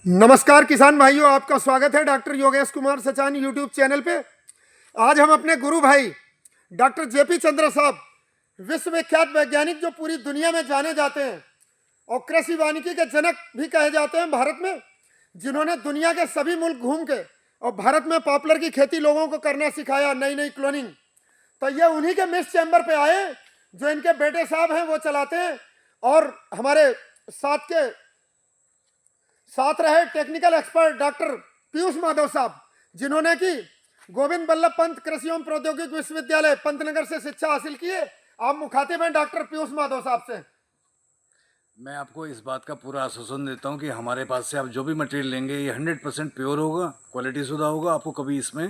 नमस्कार किसान भाइयों, आपका स्वागत है doctor Yogesh Kumar Sachani YouTube channel पे। आज हम अपने गुरु भाई डॉक्टर जेपी चंद्र साहब, विश्वविख्यात वैज्ञानिक जो पूरी दुनिया में जाने जाते हैं और कृषि वानिकी के जनक भी कहे जाते हैं भारत में, जिन्होंने दुनिया के सभी मुल्क घूम के और भारत में पॉपुलर की खेती लोगों को करना सिखाया, नई नई क्लोनिंग। तो ये उन्हीं के मिस चैम्बर पे आए जो इनके बेटे साहब हैं वो चलाते हैं, और हमारे साथ रहे technical expert doctor Piyush Madhav साहब, जिन्होंने कि गोविंद बल्लभ पंत कृषि एवं प्रौद्योगिकी विश्वविद्यालय पंतनगर से शिक्षा हासिल की है। आप मुखातिब हैं डॉक्टर पीयूष माधव साहब से। मैं आपको इस बात का पूरा आश्वासन देता हूं कि हमारे पास से आप जो भी मटेरियल लेंगे ये 100% प्योर होगा, क्वालिटी शुदा होगा। आपको कभी इसमें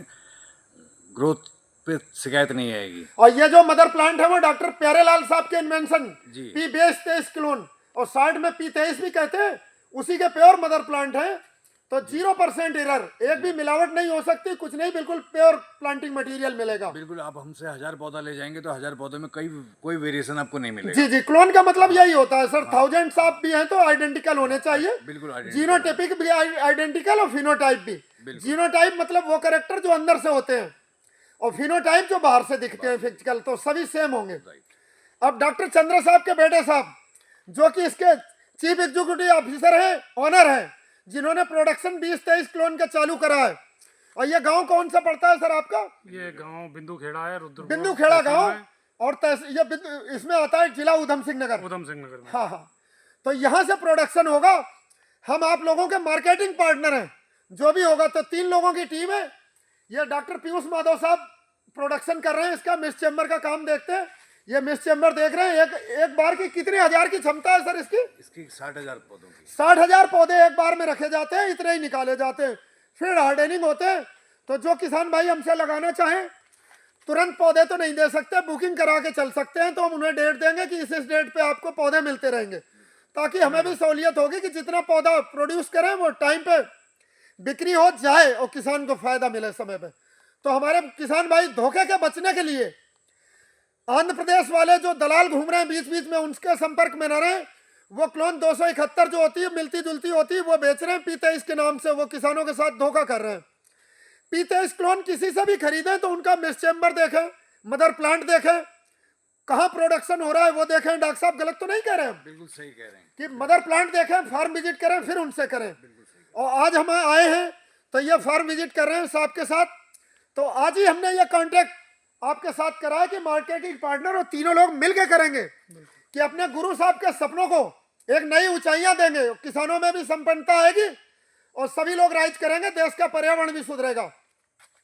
ग्रोथ पे शिकायत नहीं आएगी। और ये जो मदर प्लांट है वो डॉक्टर प्यारेलाल साहब के इन्वेंशन जी। P22 क्लोन और 60 में P23 भी कहते हैं, उसी के प्योर मदर प्लांट है। तो 0% एरर, एक भी मिलावट नहीं हो सकती, कुछ नहीं, बिल्कुल प्योर प्लांटिंग मटेरियल मिलेगा। बिल्कुल, आप हमसे 1000 पौधा ले जाएंगे तो 1000 पौधों में कोई वेरिएशन आपको नहीं मिलेगा। जी जी, क्लोन का मतलब यही होता है सर। थाउजेंड्स आप भी हैं तो आइडेंटिकल होने चाहिए। बिल्कुल जीनोटाइपिक भी आइडेंटिकल और फिनोटाइप भी। जीनोटाइप मतलब वो कैरेक्टर जो अंदर से होते हैं, और फिनोटाइप जो बाहर से दिखते हैं फिजिकल, तो सभी सेम होंगे। अब डॉक्टर चंद्र साहब के बेटे साहब, जो कि इसके चीफ एग्जीक्यूटिव ऑफिसर हैं, ऑनर हैं, जिन्होंने प्रोडक्शन 20-23 क्लोन का चालू करा है। और ये गांव कौन सा पड़ता है सर आपका? ये गांव बिंदु खेड़ा है, बिंदु खेड़ा गांव, और ये इसमें आता है जिला उधम सिंह नगर में। हाँ हाँ। तो यहाँ से प्रोडक्शन होगा। हम आप लोगों के मार्केटिंग पार्टनर हैं, जो भी होगा। तो 3 लोगों की टीम है। ये डॉक्टर पीयूष माधव साहब प्रोडक्शन कर रहे हैं, इसका मिस चैम्बर का काम देखते हैं। ये मिस चैम्बर देख रहे हैं। एक बार की कितने हजार की क्षमता है सर इसकी? 60,000 पौधों की। 60,000 पौधे एक बार में रखे जाते हैं, इतने ही निकाले जाते हैं, फिर हार्डनिंग होते हैं। तो जो किसान भाई हमसे लगाना चाहें, तुरंत पौधे तो नहीं दे सकते, बुकिंग करा के चल सकते हैं। तो हम उन्हें डेट देंगे कि इस डेट पे आपको पौधे मिलते रहेंगे, ताकि हमें भी सहूलियत होगी कि जितना पौधा प्रोड्यूस करें वो टाइम पे बिक्री हो जाए और किसान को फायदा मिले समय पे। तो हमारे किसान भाई धोखे के बचने के लिए आंध्र प्रदेश वाले जो दलाल घूम रहे हैं बीच बीच में, उनके संपर्क में न रहे। वो क्लोन 271 जो होती है, मिलती जुलती होती है, वो बेच रहे हैं P23 के नाम से। वो किसानों के साथ धोखा कर रहे हैं। P23 क्लोन किसी से भी खरीदें तो उनका मिस चैम्बर देखें, मदर प्लांट देखें, कहाँ प्रोडक्शन हो रहा है वो देखें। डॉक्टर साहब गलत तो नहीं कह रहे हैं? बिल्कुल सही कह रहे हैं कि मदर प्लांट देखें, फार्म विजिट करें, फिर उनसे करें। और आज हम आए हैं तो ये फार्म विजिट कर रहे हैं साहब के साथ। तो आज ही हमने ये कॉन्टेक्ट आपके साथ करा है कि मार्केटिंग पार्टनर और तीनों लोग मिलकर करेंगे कि अपने गुरु साहब के सपनों को एक नई ऊंचाइयां देंगे। किसानों में भी संपन्नता आएगी और सभी लोग राइज करेंगे, देश का पर्यावरण भी सुधरेगा।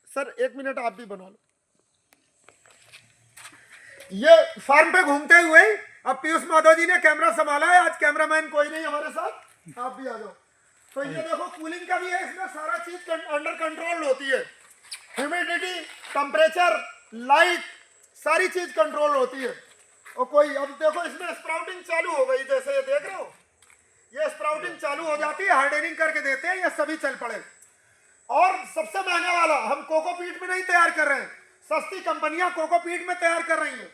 सर 1 मिनट आप भी बना लो। ये फार्म पे घूमते हुए अब पीयूष माधव जी ने कैमरा संभाला है। आज कैमरामैन कोई नहीं हमारे साथ, आप भी आ जाओ। तो ये देखो, कूलिंग का भी है इसमें, सारा चीज अंडर कंट्रोल होती है। ह्यूमिडिटी, टेम्परेचर, लाइट, सारी चीज कंट्रोल होती है। और कोई, अब देखो इसमें स्प्राउटिंग चालू हो गई, जैसे ये देख रहे हो, ये स्प्राउटिंग चालू हो जाती है, हार्डनिंग करके देते हैं, ये सभी चल पड़े। और सबसे महंगा वाला हम कोकोपीट में नहीं तैयार कर रहे हैं, सस्ती कंपनियां कोकोपीट में तैयार कर रही हैं।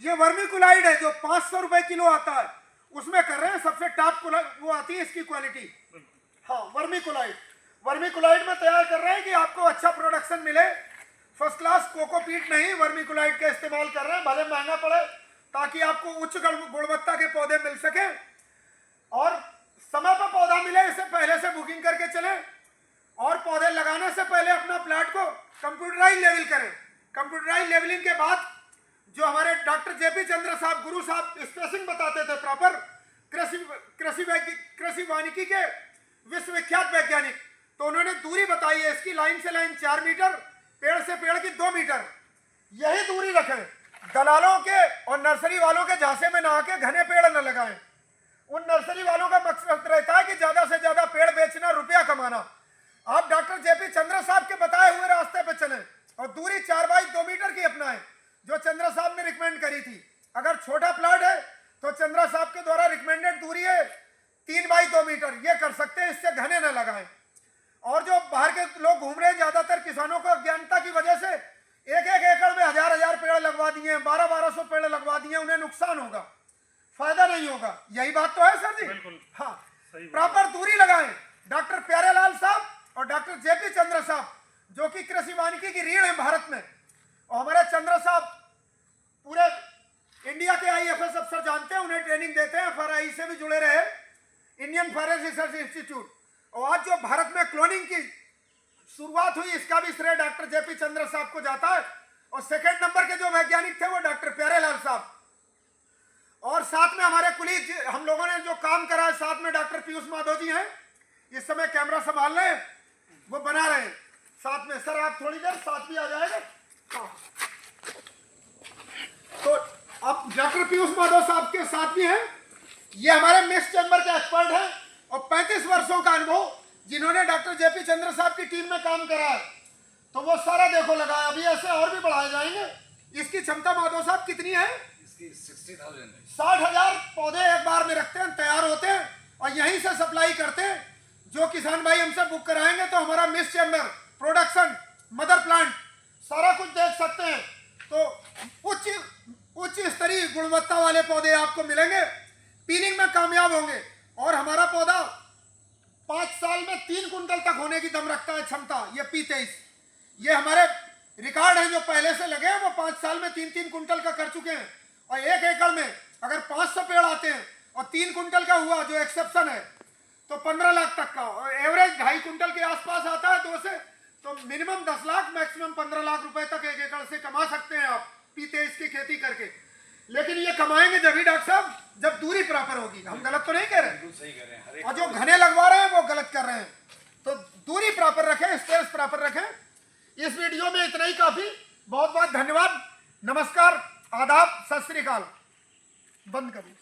ये वर्मीकुलाइड है जो 500 रुपए किलो आता है, उसमें कर रहे हैं। सबसे टॉप वो आती है इसकी क्वालिटी। हाँ, वर्मीकुलाइड में तैयार कर रहे हैं कि आपको अच्छा प्रोडक्शन मिले। फर्स्ट क्लास कोकोपीट नहीं, वर्मीकुलाइड का इस्तेमाल कर रहे हैं, भले महंगा पड़े, ताकि आपको उच्च गुणवत्ता के पौधे मिल सके और समय पर पौधा मिले। इसे पहले से बुकिंग करके चले और पौधे लगाने से पहले अपना प्लाट को कंप्यूटराइज लेवल करें। कंप्यूटराइज लेवलिंग के बाद जो हमारे डॉक्टर जेपी चंद्र साहब, गुरु साहब स्पेसिंग बताते थे प्रॉपर, कृषि वानिकी के विश्वविख्यात वैज्ञानिक, तो उन्होंने दूरी बताई है इसकी, लाइन से लाइन 4 मीटर, पेड़ से पेड़ की 2 मीटर, यही दूरी रखें। दलालों के और नर्सरी वालों के झांसे में ना आके घने पेड़ न लगाएं। उन नर्सरी वालों का मकसद रहता है कि ज्यादा से ज्यादा पेड़ बेचना, रुपया कमाना। आप डॉक्टर जेपी चंद्र साहब के बताए हुए रास्ते पे चलें और दूरी 4 बाई 2 मीटर की अपनाएं, जो चंद्र साहब ने रिकमेंड करी थी। अगर छोटा प्लाट है तो चंद्र साहब के द्वारा रिकमेंडेड दूरी है 3 बाई 2 मीटर, ये कर सकते हैं, इससे घने न लगाएं। और जो बाहर के लोग घूम रहे हैं, ज्यादातर किसानों को अज्ञानता की वजह से 1-1 एकड़ में 1000-1000 पेड़ लगवा दिए हैं, 1200-1200 पेड़ लगवा दिए, उन्हें नुकसान होगा, फायदा नहीं होगा। यही बात तो है सर जी। बिल्कुल। हाँ, प्रॉपर दूरी लगाएं। डॉक्टर प्यारेलाल साहब और डॉक्टर जेपी चंद्र साहब, जो कि कृषि वानिकी की रीढ़ है भारत में। और हमारे चंद्र साहब पूरे इंडिया के IFS अफसर जानते हैं, उन्हें ट्रेनिंग देते हैं, FRI से भी जुड़े रहे, इंडियन फॉरेस्ट रिसर्च इंस्टीट्यूट। और आज जो भारत में क्लोनिंग की शुरुआत हुई, इसका भी श्रेय डॉक्टर जेपी चंद्र साहब को जाता है। और सेकंड नंबर के जो वैज्ञानिक थे वो डॉक्टर प्यारेलाल साहब। और साथ में हमारे कुलीग, हम लोगों ने जो काम करा है, साथ में डॉक्टर पीयूष माधव जी हैं, इस समय कैमरा संभाल रहे हैं, वो बना रहे हैं साथ में। सर आप थोड़ी देर साथ भी आ जाएगा। हाँ, तो अब डॉक्टर पीयूष माधव साहब के साथ भी हैं, ये हमारे मिक्स चैम्बर के एक्सपर्ट हैं और 35 वर्षों का अनुभव, जिन्होंने डॉक्टर जेपी चंद्र साहब की टीम में काम करा है। तो वो सारा देखो लगाया, अभी ऐसे और भी बढ़ाए जाएंगे। इसकी क्षमता माधव साहब कितनी है? इसकी 60,000 है। 60,000 पौधे एक बार में रखते हैं, तैयार होते हैं और यहीं से सप्लाई करते हैं। जो किसान भाई हमसे बुक कराएंगे तो हमारा mix chamber, production, mother plant सारा कुछ देख सकते हैं। तो उच्च स्तरीय गुणवत्ता वाले पौधे आपको मिलेंगे, पीलिंग में कामयाब होंगे। और हमारा पौधा 5 साल में 3 कुंटल तक होने की दम रखता है क्षमता। ये P23, ये हमारे रिकॉर्ड हैं जो पहले से लगे हैं, वो 5 साल में 3-3 कुंटल का कर चुके हैं। और 1 एकड़ में अगर 500 पेड़ आते हैं और 3 कुंटल का हुआ, जो एक्सेप्शन है, तो 15 लाख तक का, और एवरेज 2.5 कुंटल के आसपास आता है 2 से, तो मिनिमम 10 लाख, मैक्सिमम 15 लाख रुपए तक 1 एकड़ से कमा सकते हैं आप P23 की खेती करके। लेकिन ये कमाएंगे जब ही डॉक्टर साहब, जब दूरी प्रॉपर होगी। हम गलत तो नहीं कह रहे? बिल्कुल सही कह रहे हैं। और जो घने लगवा रहे हैं वो गलत कर रहे हैं। तो दूरी प्रॉपर रखें, स्पेस प्रॉपर रखें। इस वीडियो में इतना ही काफी। बहुत बहुत धन्यवाद, नमस्कार, आदाब, सत श्री अकाल। बंद करिए।